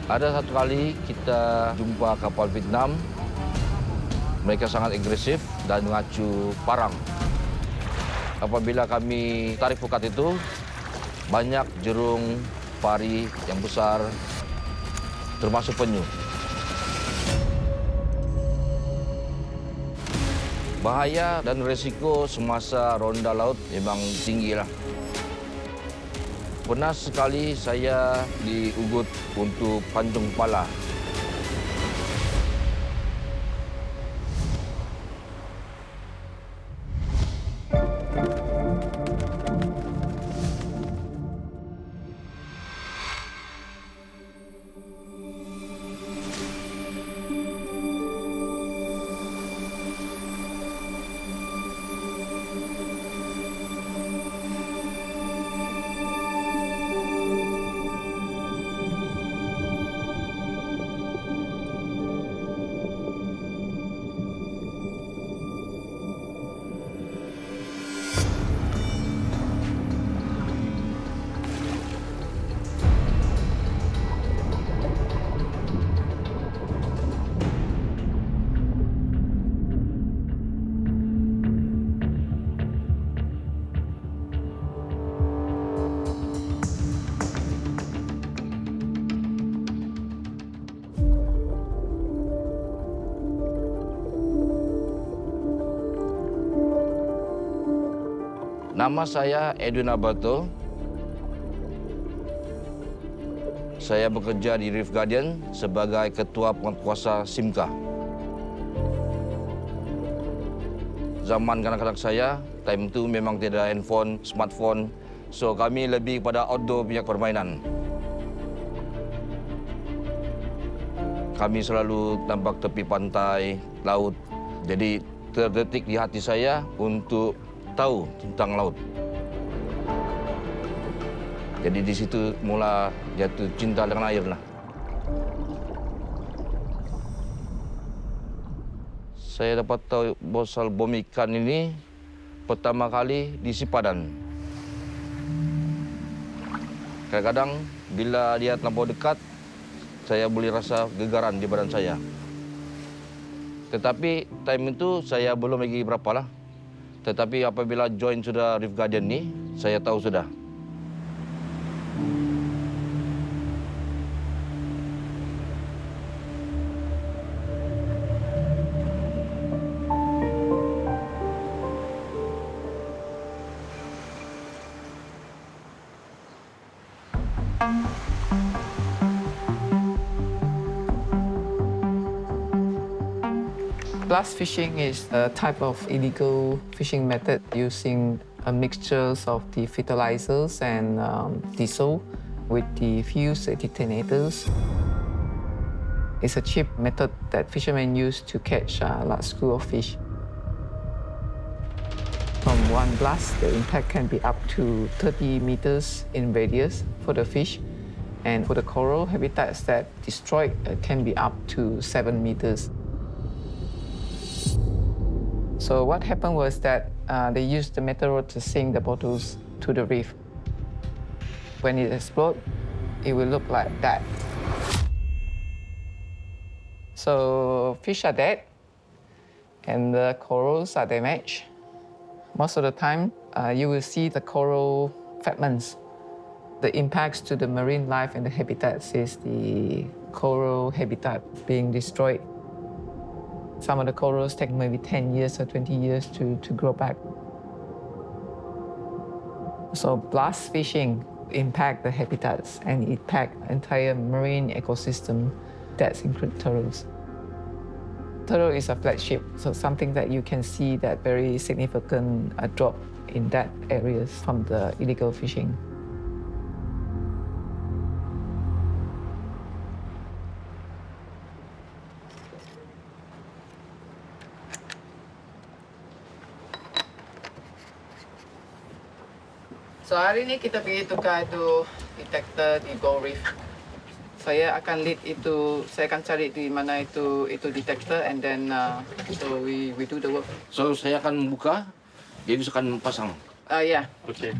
Ada satu kali kita jumpa kapal Vietnam. Mereka sangat agresif dan mengacu parang. Apabila kami tarik pukat itu, banyak jerung, pari yang besar, termasuk penyu. Bahaya dan risiko semasa ronda laut memang tinggilah. Pernah sekali saya di Ubud untuk pancung pala. Nama saya Edwin Abato. Saya bekerja di Reef Guardian sebagai Ketua Penguatkuasa SIMCA. Zaman kanak-kanak saya, time itu memang tidak ada handphone, smartphone. So kami lebih kepada outdoor punya permainan. Kami selalu tampak tepi pantai, laut. Jadi terdetik di hati saya untuk tahu tentang laut. Jadi di situ mula jatuh cinta dengan air lah. Saya dapat tahu pasal bom ikan ini pertama kali di Sipadan. Kadang-kadang bila dia terlampau dekat, saya boleh rasa gegaran di badan saya. Tetapi time itu saya belum lagi berapa lah. Tetapi apabila join sudah Reef Guardian ni, saya tahu sudah. Blast fishing is a type of illegal fishing method using a mixture of the fertilizers and diesel with the fused detonators. It's a cheap method that fishermen use to catch a large school of fish. From one blast, the impact can be up to 30 meters in radius for the fish, and for the coral habitats that destroyed can be up to 7 meters. So what happened was that they used the metal rod to sink the bottles to the reef. When it explodes, it will look like that. So fish are dead, and the corals are damaged. Most of the time, you will see the coral fragments. The impacts to the marine life and the habitats is the coral habitat being destroyed. Some of the corals take maybe 10 years or 20 years to grow back. So blast fishing impact the habitats and impact entire marine ecosystem that include turtles. Turtle is a flagship, so something that you can see that very significant drop in that areas from the illegal fishing. So hari ini kita pergi tukar itu detector di Gold Reef. Saya akan lead itu, saya akan cari di mana itu detector, and then so we do the work. So saya akan buka, jadi saya akan pasang. Yeah. Okay.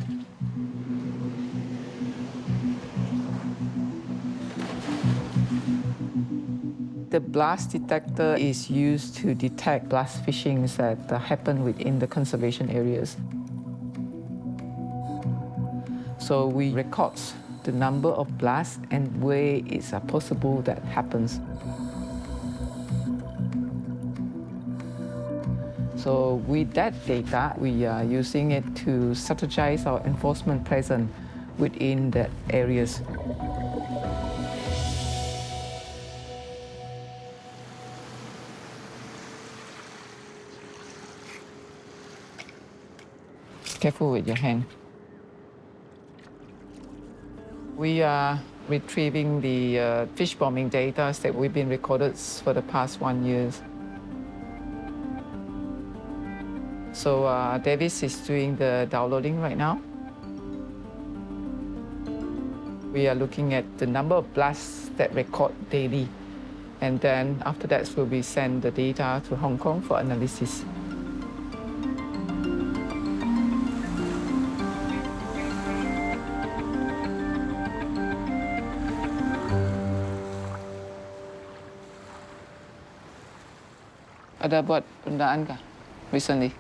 The blast detector is used to detect blast fishing that happen within the conservation areas. So we record the number of blasts and where it's possible that happens. So with that data, we are using it to strategize our enforcement presence within the areas. Careful with your hand. We are retrieving the fish bombing data that we've been recorded for the past 1 year. So Davis is doing the downloading right now. We are looking at the number of blasts that record daily. And then after that, we'll be send the data to Hong Kong for analysis. Ada buat rondaan kah recently?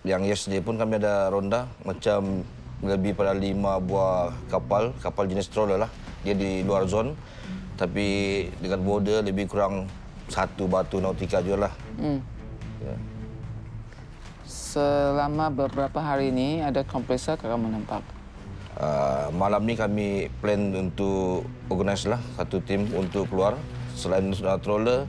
Yang yesterday pun kami ada ronda macam lebih pada 5 buah kapal jenis trawler lah. Dia di luar zon, tapi dengan border lebih kurang 1 batu nautika juga lah. Ya. Selama beberapa hari ini ada kompresor ke kamu nampak? Malam ni kami plan untuk organize lah satu tim untuk keluar. Selain trawler,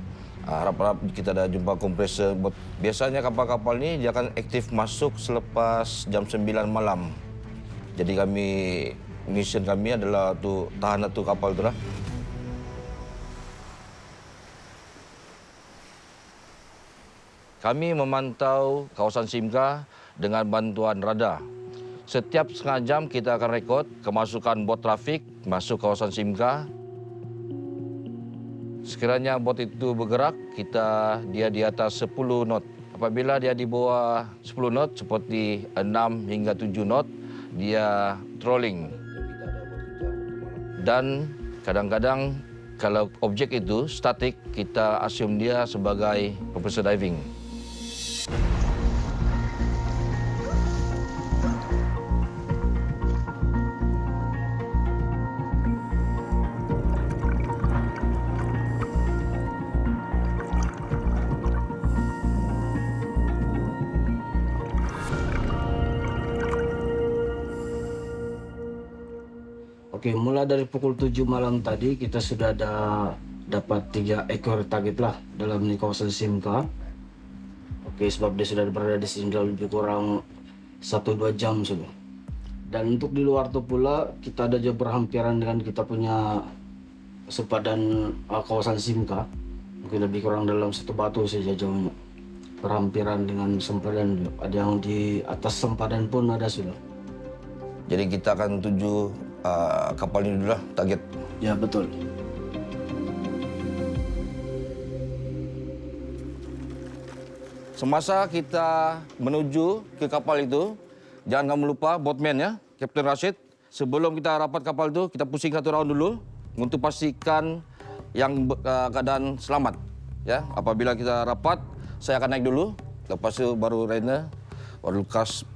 harap-harap kita ada jumpa kompresor. Biasanya kapal-kapal ni dia akan aktif masuk selepas jam 9 malam. Jadi mission kami adalah tu tahan tu kapal tu lah. Kami memantau kawasan Simca dengan bantuan radar. Setiap setengah jam kita akan rekod kemasukan bot trafik masuk kawasan Simca. Sekiranya bot itu bergerak, dia di atas 10 knot. Apabila dia di bawah 10 knot, seperti 6 hingga 7 knot, dia trolling. Dan kadang-kadang kalau objek itu statik, kita assume dia sebagai compressor diving. Oke, mulai dari pukul 7 malam tadi kita sudah ada dapat 3 ekor target lah dalam kawasan Simca. Oke, sebab dia sudah berada di sini lebih kurang 1-2 jam sudah. Dan untuk di luar itu pula kita ada juga berhampiran dengan kita punya sepadan kawasan Simca. Mungkin lebih kurang dalam 1 batu saja jauhnya. Berhampiran dengan sempadan, ada yang di atas sempadan pun ada sudah. Jadi kita akan tuju kapal ini dulu lah, target. Ya, betul. Semasa kita menuju ke kapal itu, jangan kamu lupa boatman ya, Kapten Rashid. Sebelum kita rapat kapal itu, kita pusing 1 round dulu untuk pastikan yang keadaan selamat. Ya, apabila kita rapat, saya akan naik dulu. Lepas itu baru Rainer, baru Lukas.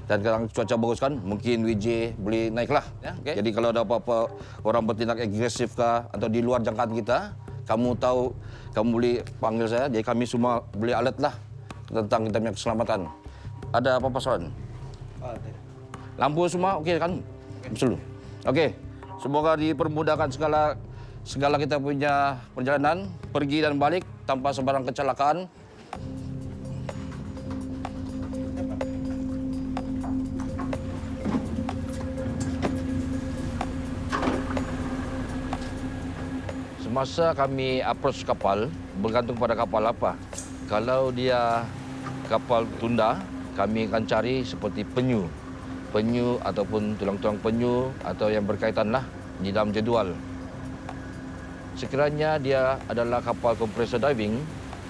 Dan kalau cuaca bagus kan, mungkin WJ boleh naiklah. Ya, okay. Jadi kalau ada apa-apa orang bertindak agresif kah atau di luar jangkaan kita, kamu tahu, kamu boleh panggil saya. Jadi kami semua boleh alert lah tentang kita punya keselamatan. Ada apa-apa soalan? Lampu semua okey kan? Betul. Okey. Semoga dipermudahkan segala kita punya perjalanan, pergi dan balik tanpa sebarang kecelakaan. Semasa kami approach kapal, bergantung pada kapal apa. Kalau dia kapal tunda, kami akan cari seperti penyu ataupun tulang-tulang penyu atau yang berkaitan lah di dalam jadual. Sekiranya dia adalah kapal compressor diving,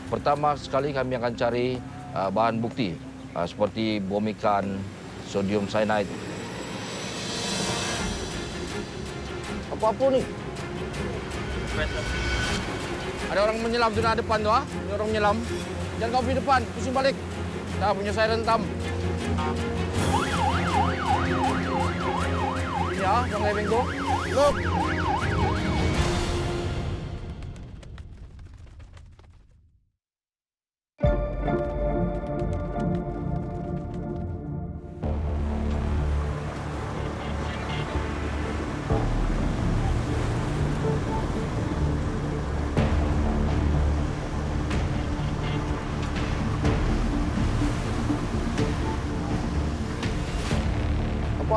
pertama sekali kami akan cari bahan bukti seperti bom ikan, sodium cyanide. Apa-apa ni? Ada orang menyelam di depan tuh, ah. Ada orang menyelam. Jangan kau pergi depan, pusing balik. Dah punya saya rentam. Ya, yang lebih tu. Look.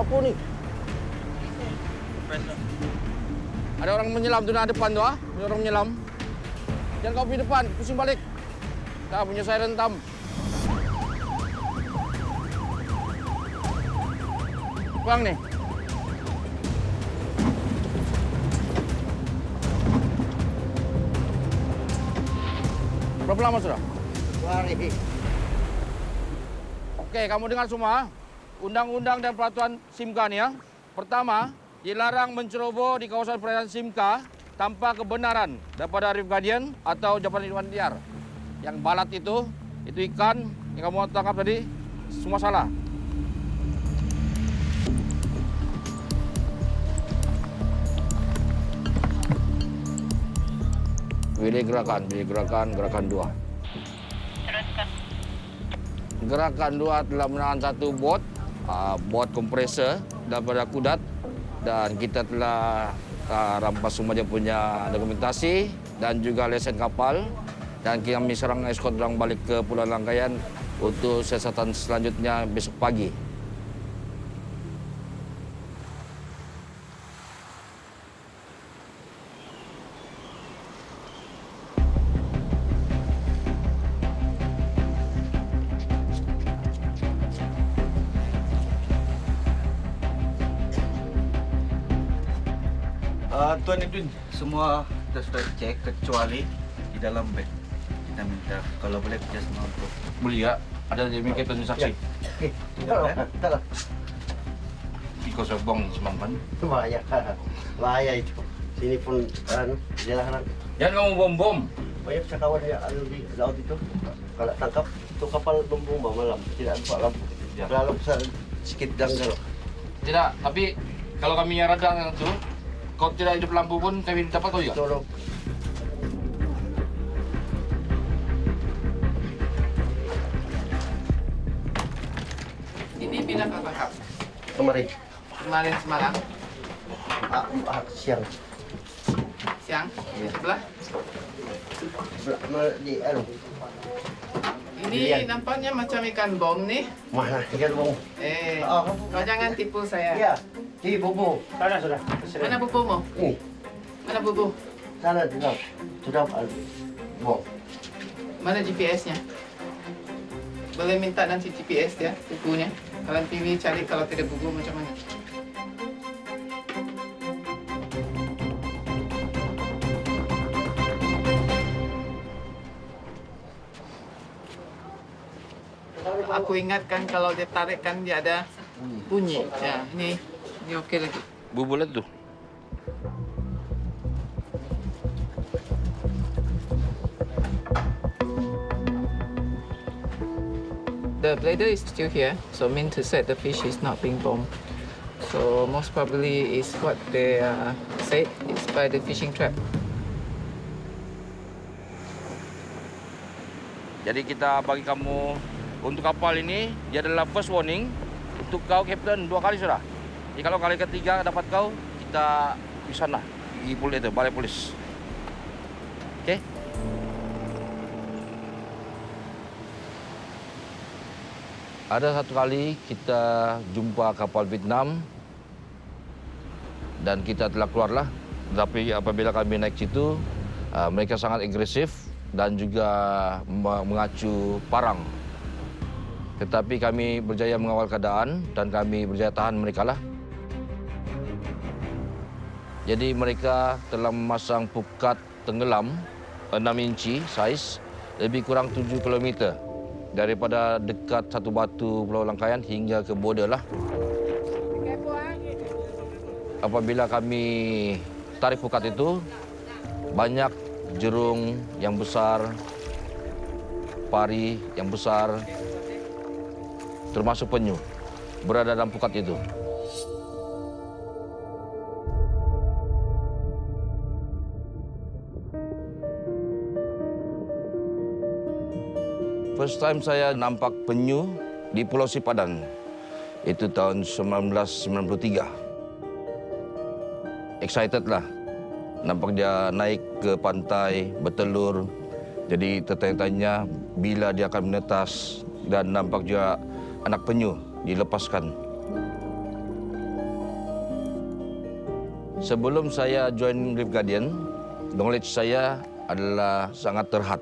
Apa ni? Ada orang menyelam di depan tu, ah. Ada orang menyelam. Jangan kau pergi depan, pusing balik. Dah punya saya rentam. Bang ni. Berapa lama sudah? 2 hari. Okey, kamu dengar semua. Undang-undang dan peraturan SIMKA ni, ya. Pertama, dilarang menceroboh di kawasan perairan SIMKA tanpa kebenaran daripada Reef Guardian atau Jabatan Hidupan Liar. Yang balat itu ikan yang kamu tangkap tadi, semua salah. Pilih gerakan 2. Gerakan 2 telah menahan satu bot kompresor daripada Kudat, dan kita telah rampas semua dia punya dokumentasi dan juga lesen kapal, dan kami serang eskort orang balik ke Pulau Langkayan untuk siasatan selanjutnya besok pagi. Tuan Edwin, semua kita sudah cek kecuali di dalam beg. Kita minta kalau boleh kerjasama untuk Mulia, ada demikian transaksi. Okey. Tak lah. Iko sobong semampan. Bahaya. Bahaya itu. Sini pun jelah nak. Jangan kamu bom-bom. Banyak kawan dia di laut itu. Kalau tangkap tu kapal bom malam, tidak nampak lampu. Ya. Terlalu besar sikit janggal. Tidak, tapi kalau kami yang radang itu, kau tidak hidup lampu pun kami dapat kau juga. Tolong. Ini bila kau tangkap? Kemarin. Kemarin semalam, Siang. siang, sebelah. Di anu. Ini nampaknya macam ikan bom nih. Mana ikan bom? Kau jangan tipu saya. Ya. Di bubu. Sana sudah. Mana bubumu? Ini. Mana bubu? Sana di dalam. Sudah bom. Mana GPS-nya? Boleh minta nanti GPS ya, bukunya. Kalian pilih cari kalau tidak buku macam mana. Aku ingatkan kalau dia tarik kan dia ada bunyi. Ya, ini okey lagi. Bubulat tu. The bladder is still here, so mean to say the fish is not being bombed. So most probably is what they said is by the fishing trap. Jadi kita bagi kamu untuk kapal ini, dia adalah first warning untuk kau, Kapten, 2 kali sudah. Jadi kalau kali ketiga dapat kau, kita di sana, di polis itu, balai polis. Okey? Ada satu kali kita jumpa kapal Vietnam dan kita telah keluarlah. Tapi apabila kami naik situ, mereka sangat agresif dan juga mengacu parang. Tetapi kami berjaya mengawal keadaan dan kami berjaya tahan mereka lah. Jadi mereka telah memasang pukat tenggelam 6 inci saiz, lebih kurang 7 km daripada dekat satu batu Pulau Langkayan hingga ke border lah. Apabila kami tarik pukat itu, banyak jerung yang besar, pari yang besar, termasuk penyu, berada dalam pukat itu. First time saya nampak penyu di Pulau Sipadan, itu tahun 1993. Excited lah, nampak dia naik ke pantai, bertelur. Jadi tertanya-tanya bila dia akan menetas dan nampak juga anak penyu dilepaskan. Sebelum saya join Reef Guardian, knowledge saya adalah sangat terhad.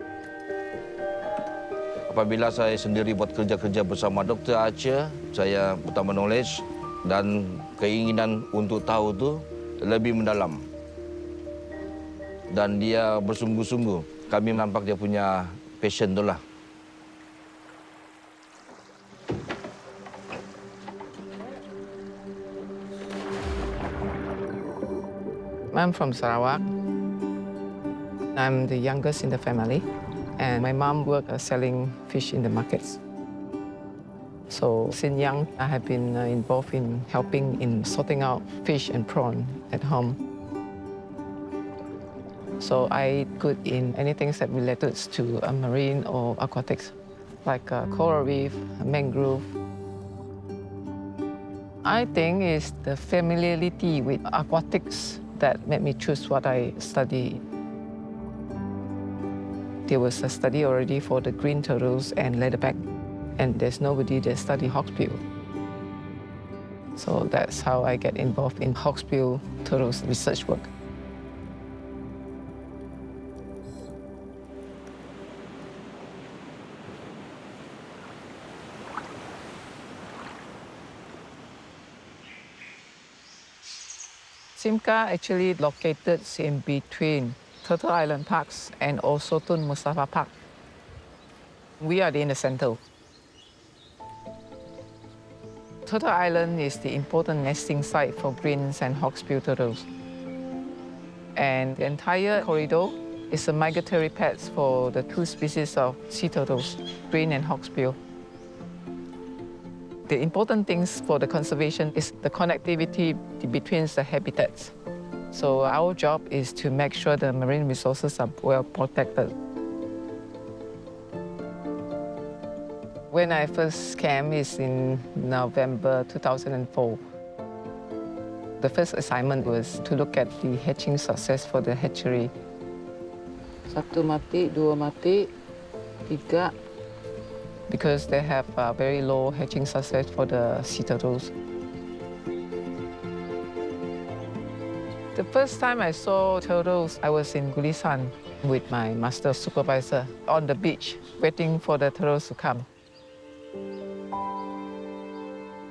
Apabila saya sendiri buat kerja-kerja bersama Dr. Archer, saya bertambah knowledge dan keinginan untuk tahu itu lebih mendalam. Dan dia bersungguh-sungguh. Kami nampak dia punya passion itulah. I'm from Sarawak. I'm the youngest in the family. And my mom worked selling fish in the markets. So since young, I have been involved in helping in sorting out fish and prawn at home. So I good in anything that related to marine or aquatics, like coral reef, mangrove. I think it's the familiarity with aquatics that made me choose what I study. There was a study already for the green turtles and leatherback, and there's nobody that study hawksbill. So that's how I get involved in hawksbill turtles research work. Simca actually located in between Turtle Island Parks and also Tun Mustafa Park. We are in the center. Turtle Island is the important nesting site for greens and hawksbill turtles. And the entire corridor is a migratory path for the two species of sea turtles, green and hawksbill. The important things for the conservation is the connectivity between the habitats. So our job is to make sure the marine resources are well protected. When I first came is in November 2004. The first assignment was to look at the hatching success for the hatchery. 1 mati, 2 mati, 3. Because they have a very low hatching success for the sea turtles. The first time I saw turtles, I was in Gulisan with my master supervisor on the beach, waiting for the turtles to come.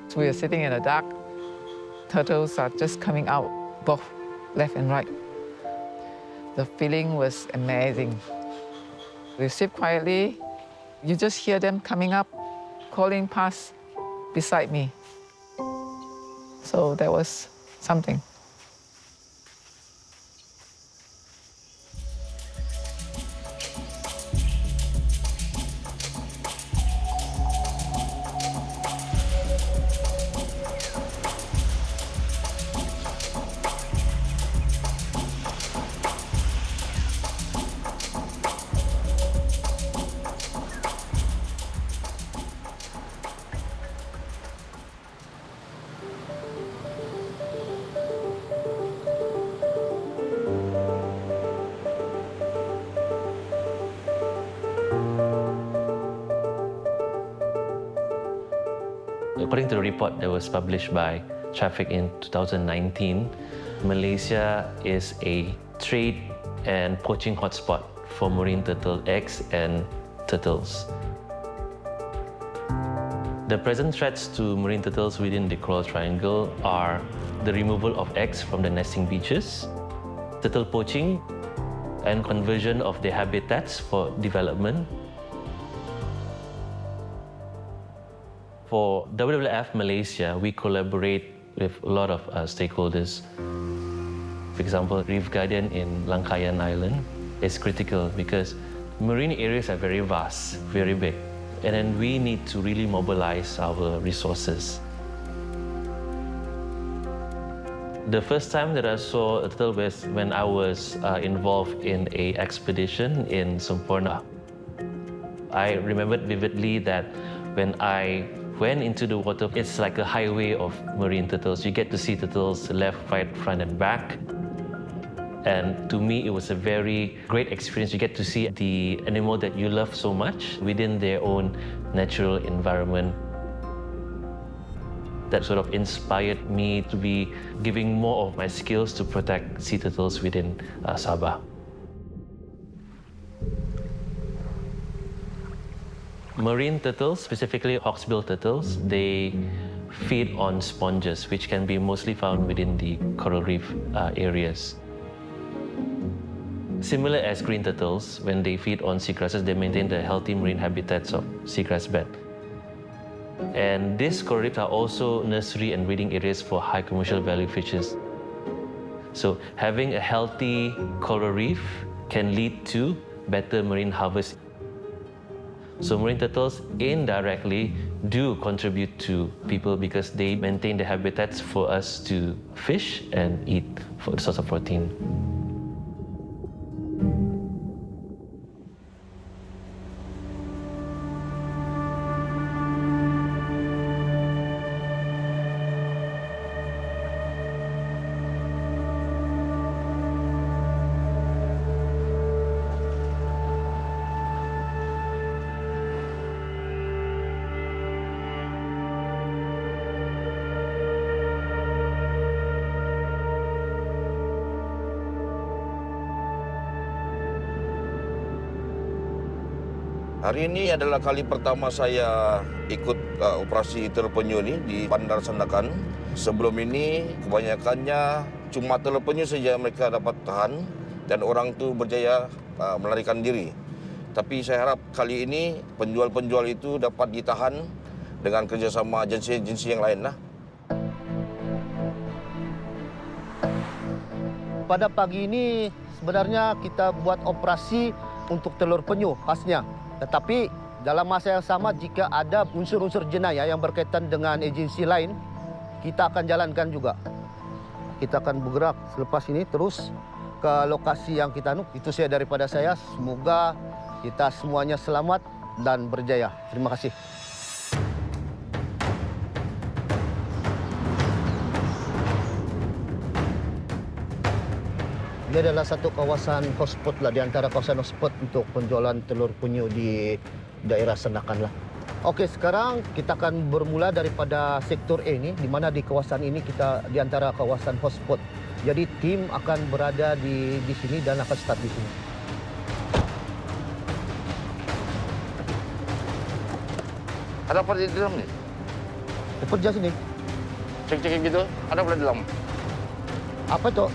So we were sitting in the dark. Turtles are just coming out, both left and right. The feeling was amazing. We sit quietly. You just hear them coming up, calling past beside me. So that was something. According to the report that was published by Traffic in 2019, Malaysia is a trade and poaching hotspot for marine turtle eggs and turtles. The present threats to marine turtles within the Coral Triangle are the removal of eggs from the nesting beaches, turtle poaching, and conversion of their habitats for development. For WWF Malaysia, we collaborate with a lot of stakeholders. For example, Reef Guardian in Langkayan Island, is critical because marine areas are very vast, very big, and then we need to really mobilize our resources. The first time that I saw a turtle was when I was involved in an expedition in Semporna. I remembered vividly that when I went into the water, it's like a highway of marine turtles. You get to see turtles left, right, front, and back. And to me, it was a very great experience. You get to see the animal that you love so much within their own natural environment. That sort of inspired me to be giving more of my skills to protect sea turtles within Sabah. Marine turtles, specifically hawksbill turtles, they feed on sponges, which can be mostly found within the coral reef areas. Similar as green turtles, when they feed on seagrasses, they maintain the healthy marine habitats of seagrass bed. And these coral reefs are also nursery and breeding areas for high commercial value fishes. So having a healthy coral reef can lead to better marine harvest. So marine turtles indirectly do contribute to people because they maintain the habitats for us to fish and eat for the source of protein. Hari ini adalah kali pertama saya ikut operasi telur penyu ni di Bandar Sandakan. Sebelum ini kebanyakannya cuma telur penyu saja mereka dapat tahan dan orang tu berjaya melarikan diri. Tapi saya harap kali ini penjual-penjual itu dapat ditahan dengan kerjasama agensi-agensi yang lain lah. Pada pagi ini sebenarnya kita buat operasi untuk telur penyu khasnya. Tetapi dalam masa yang sama jika ada unsur-unsur jenayah yang berkaitan dengan agensi lain, kita akan jalankan juga. Kita akan bergerak selepas ini terus ke lokasi yang kita nuk. Itu saya daripada saya. Semoga kita semuanya selamat dan berjaya. Terima kasih. Ini adalah satu kawasan hotspot lah di antara kawasan hotspot untuk penjualan telur penyu di daerah Sandakan lah. Okey, sekarang kita akan bermula daripada sektor A ini, di mana di kawasan ini kita di antara kawasan hotspot. Jadi tim akan berada di sini dan akan start di sini. Ada apa di dalam ni? Kerja sini. Cek-cek gitu, ada apa di dalam? Apa itu?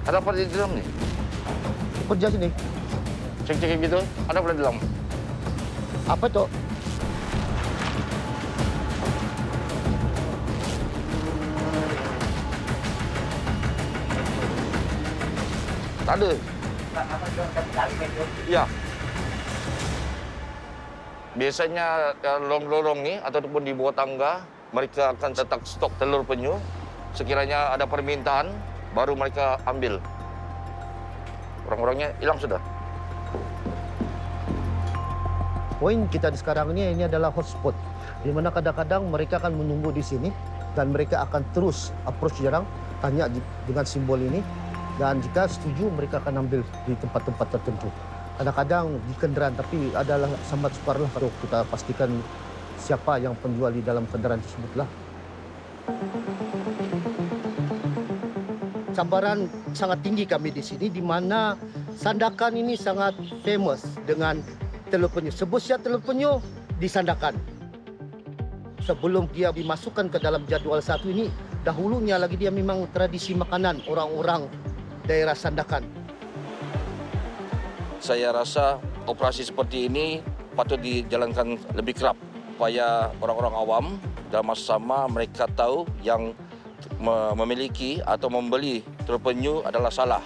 Ada apa di dalam ni? Kerja sini. Cek-cek gitu, ada apa di dalam? Apa itu? Tak ada. Ya. Biasanya lorong-lorong ni ataupun di bawah tangga, mereka akan letak stok telur penyu. Sekiranya ada permintaan, baru mereka ambil. Orang-orangnya hilang sudah. Poin kita di sekarang ini adalah hotspot, di mana kadang-kadang mereka akan menunggu di sini dan mereka akan terus approach jarang, tanya dengan simbol ini, dan jika setuju mereka akan ambil di tempat-tempat tertentu. Kadang-kadang di kenderaan, tapi adalah sambat sukar lah kalau kita pastikan siapa yang penjual di dalam kenderaan tersebutlah. Cabaran sangat tinggi kami di sini, di mana Sandakan ini sangat famous dengan telur penyu. Sebutnya telur penyu di Sandakan. sebelum dia dimasukkan ke dalam jadual satu ini, dahulunya lagi dia memang tradisi makanan orang-orang daerah Sandakan. Saya rasa operasi seperti ini patut dijalankan lebih kerap supaya orang-orang awam dalam masa sama mereka tahu yang memiliki atau membeli telur penyu adalah salah.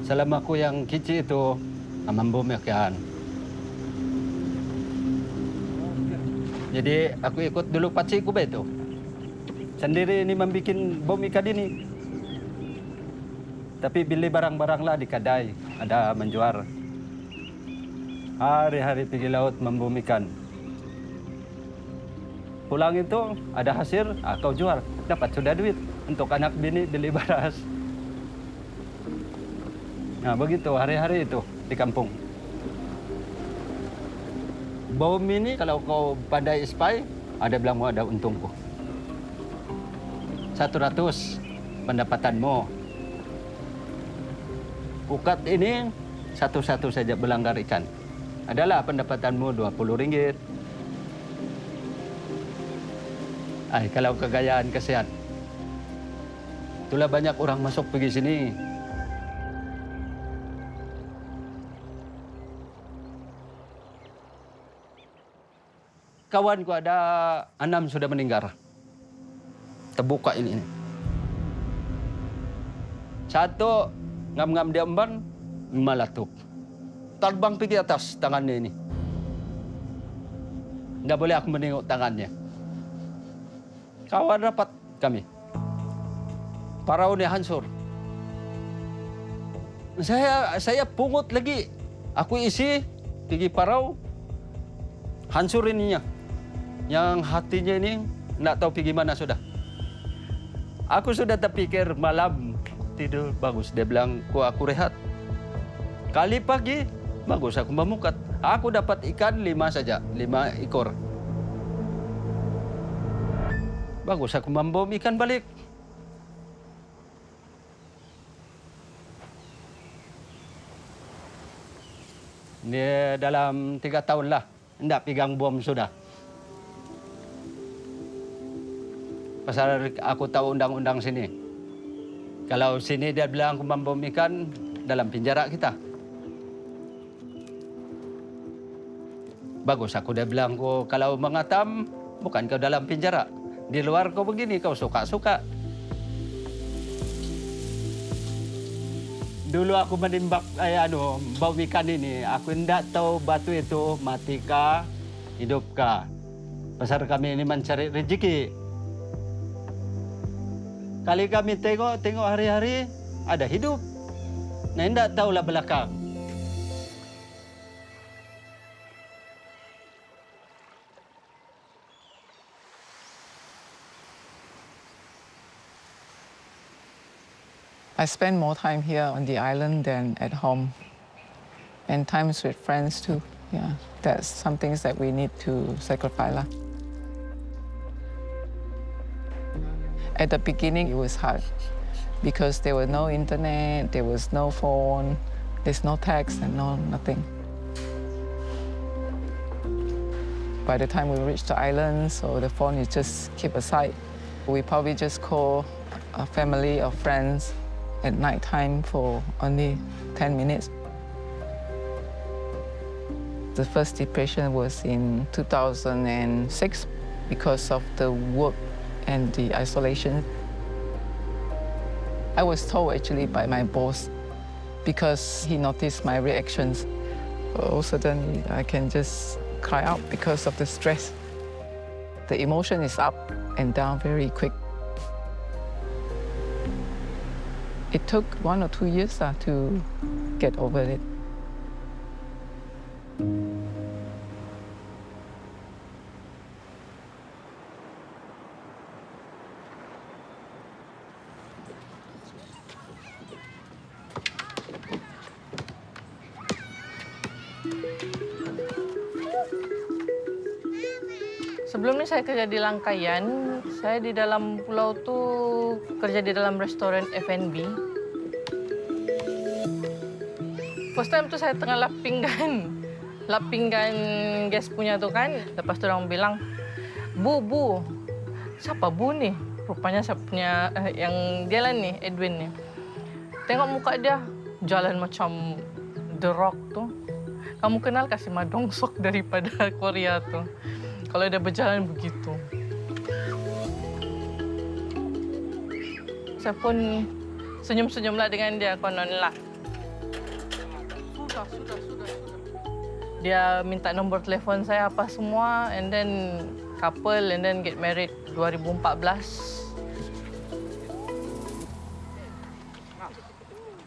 Selama aku yang kecil itu membumikan. Jadi aku ikut dulu pakcikku itu. Sendiri ini membuat bom ikan ini. Tapi beli barang-barang lah di kedai, ada menjual. Hari-hari pergi laut membom ikan. Pulang itu ada hasil, kau jual. Dapat sudah duit untuk anak bini beli beras. Nah begitu hari-hari itu di kampung. Bom ini kalau kau pandai spy, ada bilang ada untungku. 100 pendapatanmu. Ukat ini satu-satu saja belanggar ikan. Adalah pendapatanmu 20 ringgit. Kalau kegayaan kesian. Itulah banyak orang masuk pergi sini. Kawanku ada 6 sudah meninggal. Terbuka ini. Satu ngam-ngam di emban meletup. Terbang pergi atas tangannya ini. Tidak boleh aku menengok tangannya. Kawan rapat kami. Parau ini hancur. Saya pungut lagi. Aku isi pergi parau. Hancur ininya. Yang hatinya ini tidak tahu pergi mana sudah. Aku sudah terpikir malam tidur bagus. Dia bilang, aku rehat. Kali pagi, bagus aku memukat. Aku dapat ikan 5 saja, 5 ekor. Bagus aku membom ikan balik. Dia dalam 3 tahun lah. Tidak pegang bom sudah. Pasal aku tahu undang-undang sini. Kalau sini dia bilang aku membom ikan dalam penjara kita. Bagus aku dia bilang kalau mengatam bukan kau dalam penjara. Di luar kau begini kau suka-suka. Dulu aku menimbak bom ikan ini. Aku tidak tahu batu itu mati kah, hidup kah. Pasal kami ini mencari rezeki. Kali kami tengok hari-hari ada hidup. Nah, tidak tahulah belakang. I spend more time here on the island than at home. And times with friends too. Yeah, that's some things that we need to sacrifice lah. At the beginning, it was hard because there was no internet, there was no phone, there's no text and nothing. By the time we reached the island, so the phone is just keep aside. We probably just call a family or friends at night time for only 10 minutes. The first depression was in 2006 because of the work and the isolation. I was told actually by my boss because he noticed my reactions. All suddenly I can just cry out because of the stress. The emotion is up and down very quick. It took 1 or 2 years to get over it. Sebelum ni saya kerja di Langkayan. Saya di dalam pulau tu kerja di dalam restoran F&B. First time tu saya tengah lap pinggan gas punya tu kan. Lepas tu orang bilang, Bu, siapa Bu ni? Rupanya saya punya yang dia lah ni, Edwin ni. Tengok muka dia, jalan macam The Rock tu. Kamu kenal kasih Madong Sok daripada Korea tu. Kalau dia berjalan begitu. Saya pun senyum-senyumlah dengan dia, kononlah. Sudah. Dia minta nombor telefon saya apa semua, and then couple, and then get married 2014.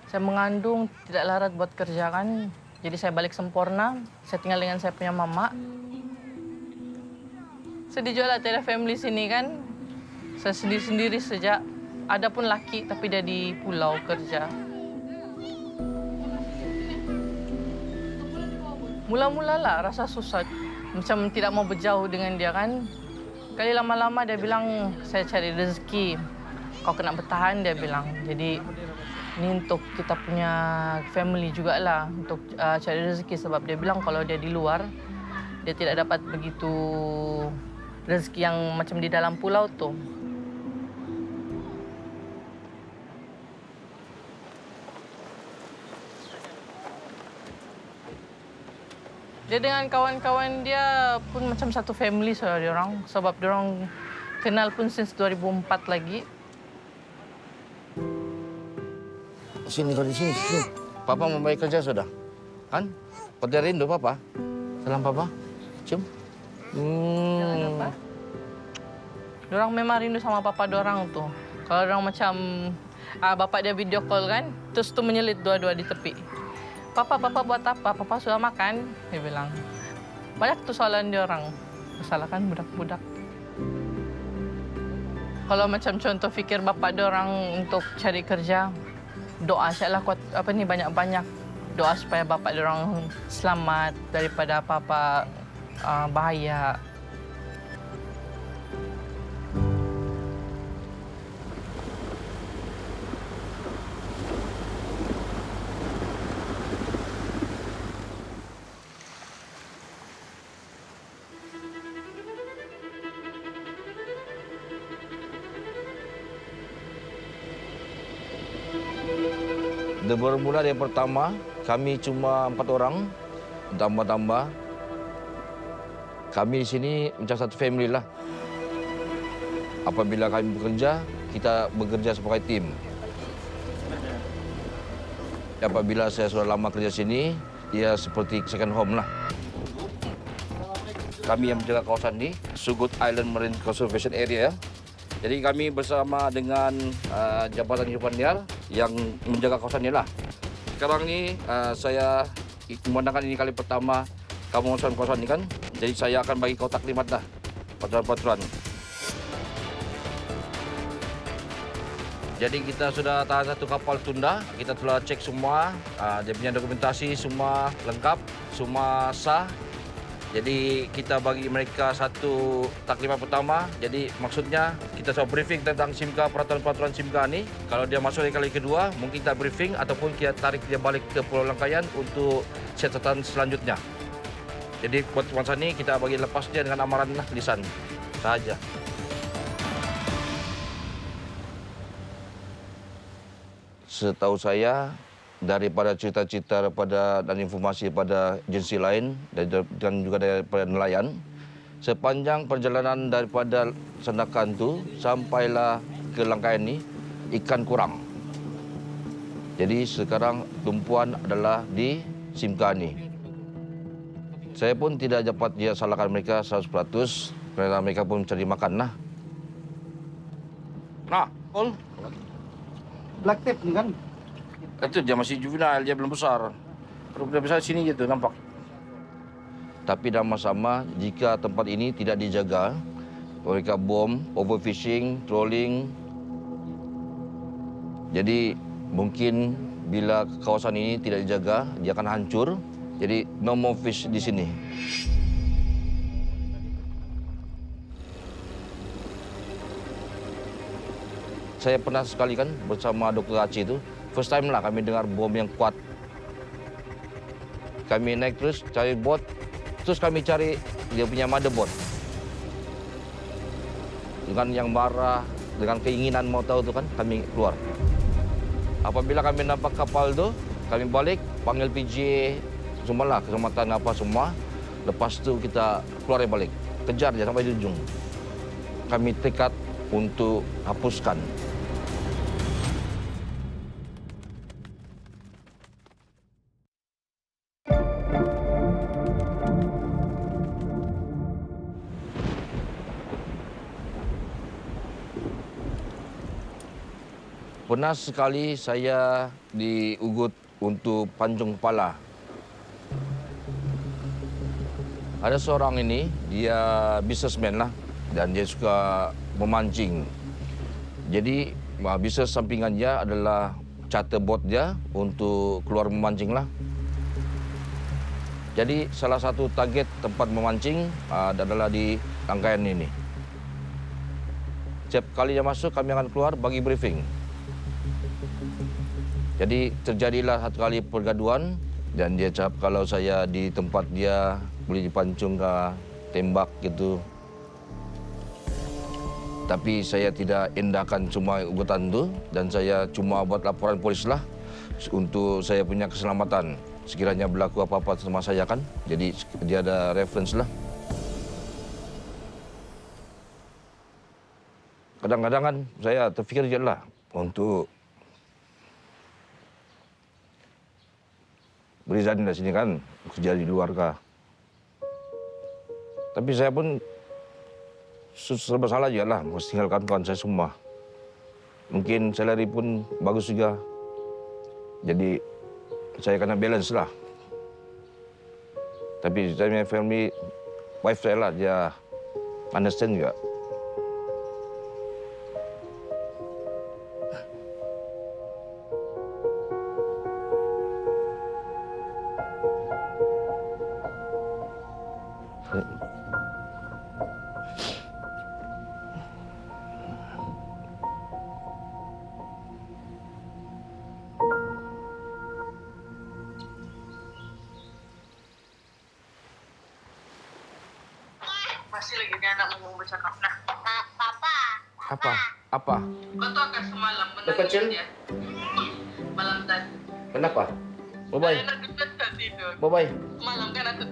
Saya mengandung, tidak larat buat kerja kan. Jadi saya balik sempurna, saya tinggal dengan saya punya mama. Saya dijual lah tiada family sini kan. Saya sendiri-sendiri sejak ada pun laki tapi dia di pulau kerja. Mula-mula lah rasa susah. Macam tidak mau berjauh dengan dia kan. Kali lama-lama dia bilang, saya cari rezeki. Kau kena bertahan, dia bilang. Jadi ini untuk kita punya family jugalah. Untuk cari rezeki sebab dia bilang kalau dia di luar, dia tidak dapat begitu rezeki yang macam di dalam pulau tu. Dia dengan kawan-kawan dia pun macam satu family saudara dia orang. Sebab dia orang kenal pun since 2004 lagi. Sini kau di sini. Papa mau balik kerja sudah. Kan? Pada rindu Papa. Salam Papa. Cium. Jangan apa. Diorang memang rindu sama papa diorang tu. Kalau diorang macam bapak dia video call kan, terus tu menyelit dua-dua di tepi. Papa buat apa? Papa sudah makan, dia bilang. Banyak tu soalan diorang. Masalahkan budak-budak. Kalau macam contoh fikir bapak diorang untuk cari kerja, doa sajalah kuat banyak-banyak. Doa supaya bapak diorang selamat daripada apa-apa bahaya. Bermula dari pertama, kami cuma 4 orang, tambah-tambah. Kami di sini macam satu family lah. Apabila kami bekerja, kita bekerja sebagai tim. Apabila saya sudah lama kerja sini, ia seperti second home lah. Kami yang menjaga kawasan ini, Sugut Island Marine Conservation Area. Jadi kami bersama dengan Jabatan Hidupan Liar yang menjaga kawasan ini lah. Sekarang ni saya memandangkan ini kali pertama kamu masuk kawasan ini kan. Jadi saya akan bagi kau taklimat dah, peraturan-peraturan. Jadi kita sudah tahan satu kapal tunda. Kita telah cek semua, dia punya dokumentasi semua lengkap, semua sah. Jadi kita bagi mereka satu taklimat pertama. Jadi maksudnya kita sudah briefing tentang SIMKA, peraturan-peraturan SIMKA ni. Kalau dia masuk kali kedua, mungkin kita briefing ataupun kita tarik dia balik ke Pulau Langkayan untuk catatan selanjutnya. Jadi buat masa ni kita bagi lepas dia dengan amaran lisan sahaja. Setahu saya, daripada cerita-cerita dan informasi pada agensi lain dan juga daripada nelayan, sepanjang perjalanan daripada Sandakan tu sampailah ke Langkayan ni, ikan kurang. Jadi sekarang tumpuan adalah di SIMKA ni. Saya pun tidak dapat dia salahkan mereka 100%, kerana mereka pun mencari makan lah. Nah, Paul. Black tape ni kan? Itu dia masih juvenile, dia belum besar. Kalau dia besar sini je tu nampak. Tapi sama-sama jika tempat ini tidak dijaga, mereka bom, overfishing, trolling. Jadi mungkin bila kawasan ini tidak dijaga, dia akan hancur. Jadi no more fish di sini. Saya pernah sekali kan bersama Dr. Aceh itu, first time lah kami dengar bom yang kuat. Kami naik terus cari bot, terus kami cari dia punya motherboard. Dengan yang marah, dengan keinginan mau tahu itu kan, kami keluar. Apabila kami nampak kapal itu, kami balik, panggil PJ, semualah, keselamatan apa semua. Lepas itu kita keluar balik, kejar dia sampai di ujung. Kami tekad untuk hapuskan. Pernah sekali saya diugut untuk pancung kepala. Ada seorang ini, dia businessman lah, dan dia suka memancing. Jadi bisnes sampingannya adalah charter boat dia untuk keluar memancing lah. Jadi salah satu target tempat memancing adalah di rangkaian ini. Setiap kali dia masuk, kami akan keluar bagi briefing. Jadi terjadilah satu kali pergaduhan dan dia cakap kalau saya di tempat dia boleh dipancung ke tembak gitu. Tapi saya tidak endahkan semua ugutan itu dan saya cuma buat laporan polis lah untuk saya punya keselamatan. Sekiranya berlaku apa-apa sama saya kan, jadi dia ada reference lah. Kadang-kadang kan saya terfikir je lah untuk berizin dari sini kan, kerja di luar kah. Tapi saya pun serba salah juga lah, mesti tinggalkan kawan saya semua. Mungkin salary pun bagus juga. Jadi saya kena balance lah. Tapi saya punya family, wife saya lah, dia understand juga. Masih lagi dia anak mau bercakap. Nah, Apa? Apa? kau tuh akan semalam menangis kecil? dia. Malam tadi. Kenapa? Bye-bye. Saya nak tak tidur. Bye-bye. Malam kan aku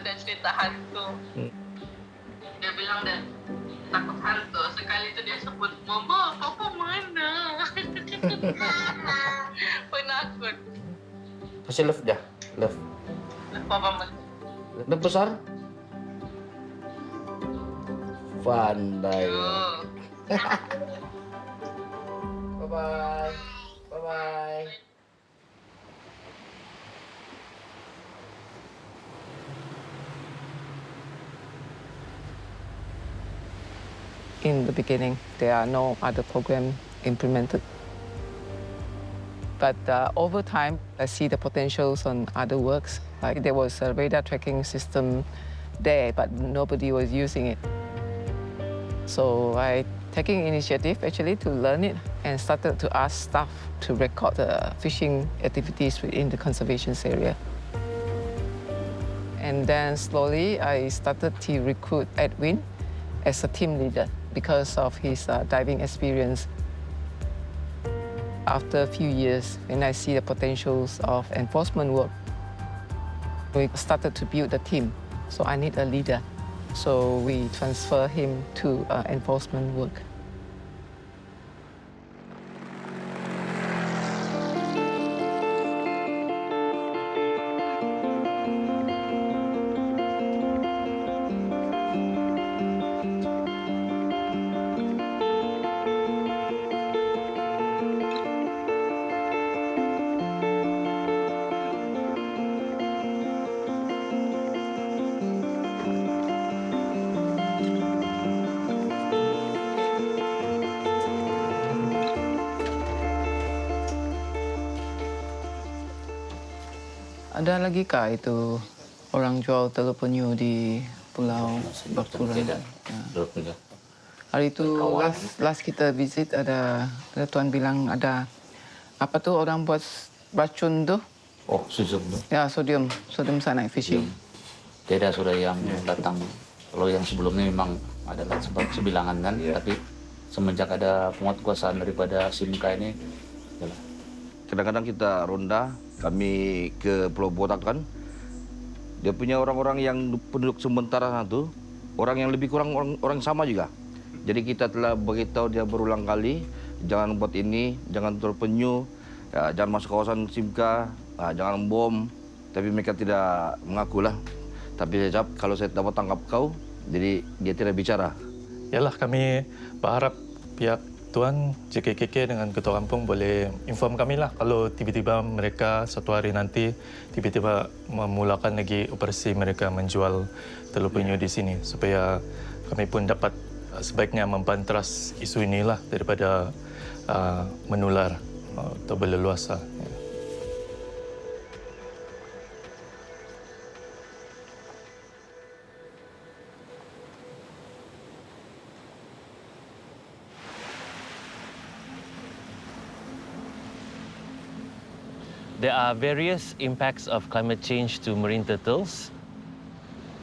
dah cerita hantu. Dia bilang dah takut hantu. Sekali itu dia sebut, Mama, Papa mana? Penakut. Kasih love dah. Love. Papa mana? Love besar? Pandai. Oh. Bye-bye. Bye-bye. In the beginning, there are no other program implemented. But over time, I see the potentials on other works. Like there was a radar tracking system there, but nobody was using it. So I taking initiative actually to learn it and started to ask staff to record the fishing activities within the conservation area. And then slowly I started to recruit Edwin as a team leader because of his diving experience. After a few years, when I see the potentials of enforcement work, we started to build a team. So I need a leader. So we transfer him to enforcement work. Ada lagi kah itu orang jual telur penyu di Pulau Bakuran? Tidak. Hari itu last kita visit ada tuan bilang ada apa tuh orang buat racun tuh? Oh, susum tuh. Ya, sodium cyanide fishing. Beda sudah yang datang. Kalau yang sebelumnya memang adalah sempat sebilangan kan, tapi semenjak ada penguatkuasaan daripada SIMKA ini, yalah. Kadang-kadang kita ronda, kami ke Pulau Botak kan, dia punya orang-orang yang penduduk sementara itu, orang yang lebih kurang orang sama juga. Jadi kita telah beritahu dia berulang kali, jangan buat ini, jangan terpenyu, ya, jangan masuk kawasan SIMKA, jangan bom. Tapi mereka tidak mengakulah. Tapi saya jawab, kalau saya dapat tangkap kau, jadi dia tidak bicara. Yalah, kami berharap pihak Tuan JKKK dengan Ketua Kampung boleh inform kami lah kalau tiba-tiba mereka satu hari nanti tiba-tiba memulakan lagi operasi mereka menjual telur penyu di sini supaya kami pun dapat sebaiknya membanteras isu inilah daripada menular atau berleluasa. There are various impacts of climate change to marine turtles.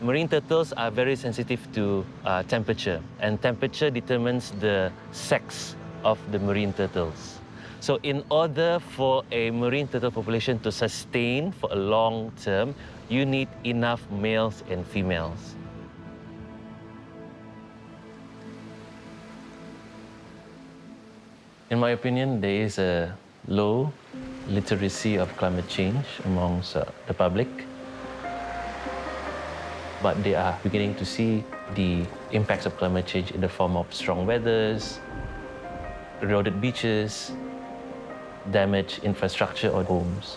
Marine turtles are very sensitive to temperature, and temperature determines the sex of the marine turtles. So in order for a marine turtle population to sustain for a long term, you need enough males and females. In my opinion, there is a low literacy of climate change amongst the public, but they are beginning to see the impacts of climate change in the form of strong weathers, eroded beaches, damaged infrastructure or homes.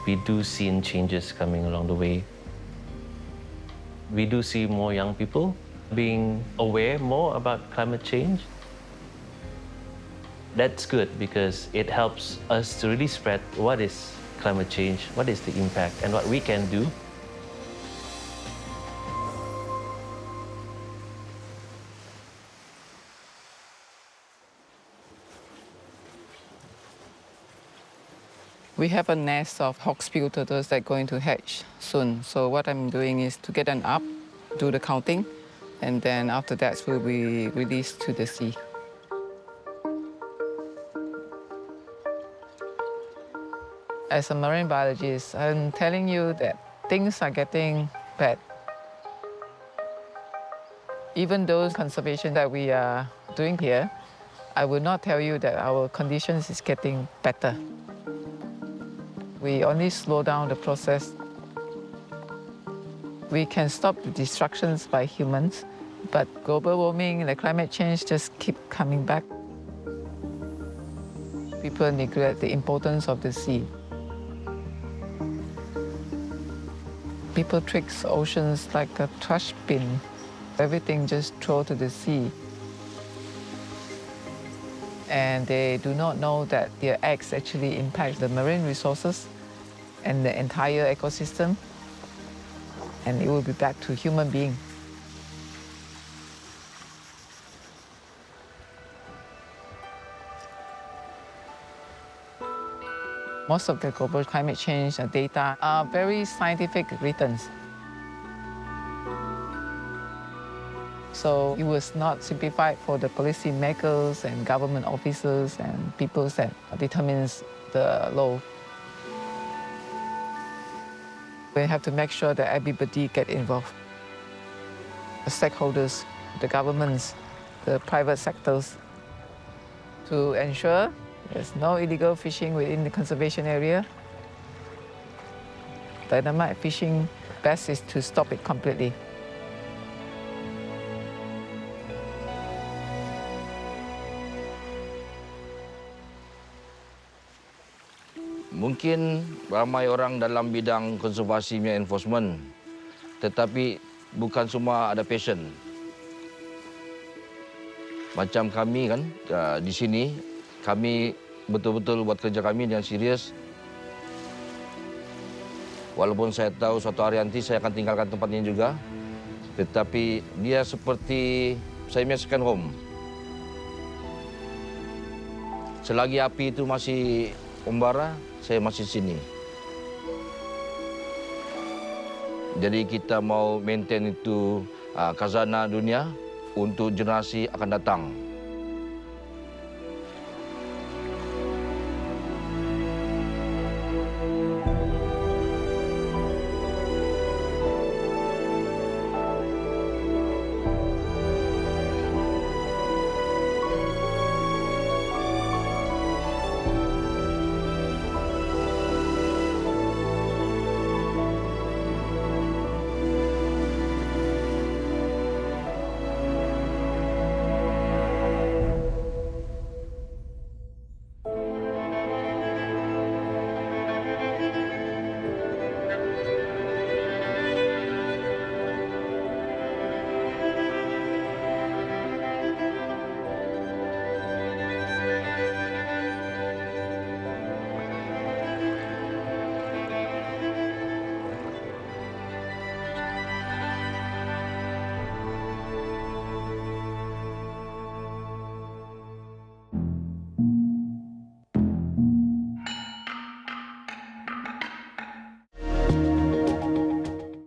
We do see changes coming along the way. We do see more young people being aware more about climate change. That's good because it helps us to really spread what is climate change, what is the impact, and what we can do. We have a nest of hawksbill turtles that are going to hatch soon. So what I'm doing is to get them up, do the counting, and then after that will be released to the sea. As a marine biologist, I'm telling you that things are getting bad. Even those conservation that we are doing here, I will not tell you that our conditions is getting better. We only slow down the process. We can stop the destructions by humans, but global warming and the climate change just keep coming back. People neglect the importance of the sea. People treat oceans like a trash bin. Everything just thrown to the sea. And they do not know that their acts actually impact the marine resources and the entire ecosystem, and it will be back to human being. Most of the global climate change data are very scientific written. So it was not simplified for the policy makers and government officers and people that determines the law. We have to make sure that everybody get involved. The stakeholders, the governments, the private sectors, to ensure there's no illegal fishing within the conservation area. Dynamite fishing, best is to stop it completely. Mungkin ramai orang dalam bidang konservasi punya enforcement, tetapi bukan semua ada passion. Macam kami kan di sini, kami betul-betul buat kerja kami dengan serius. Walaupun saya tahu suatu hari nanti saya akan tinggalkan tempat ini juga, Tetapi dia seperti saya punya second home. Selagi api itu masih membara, saya masih sini. Jadi kita mau maintain itu khazanah dunia untuk generasi akan datang.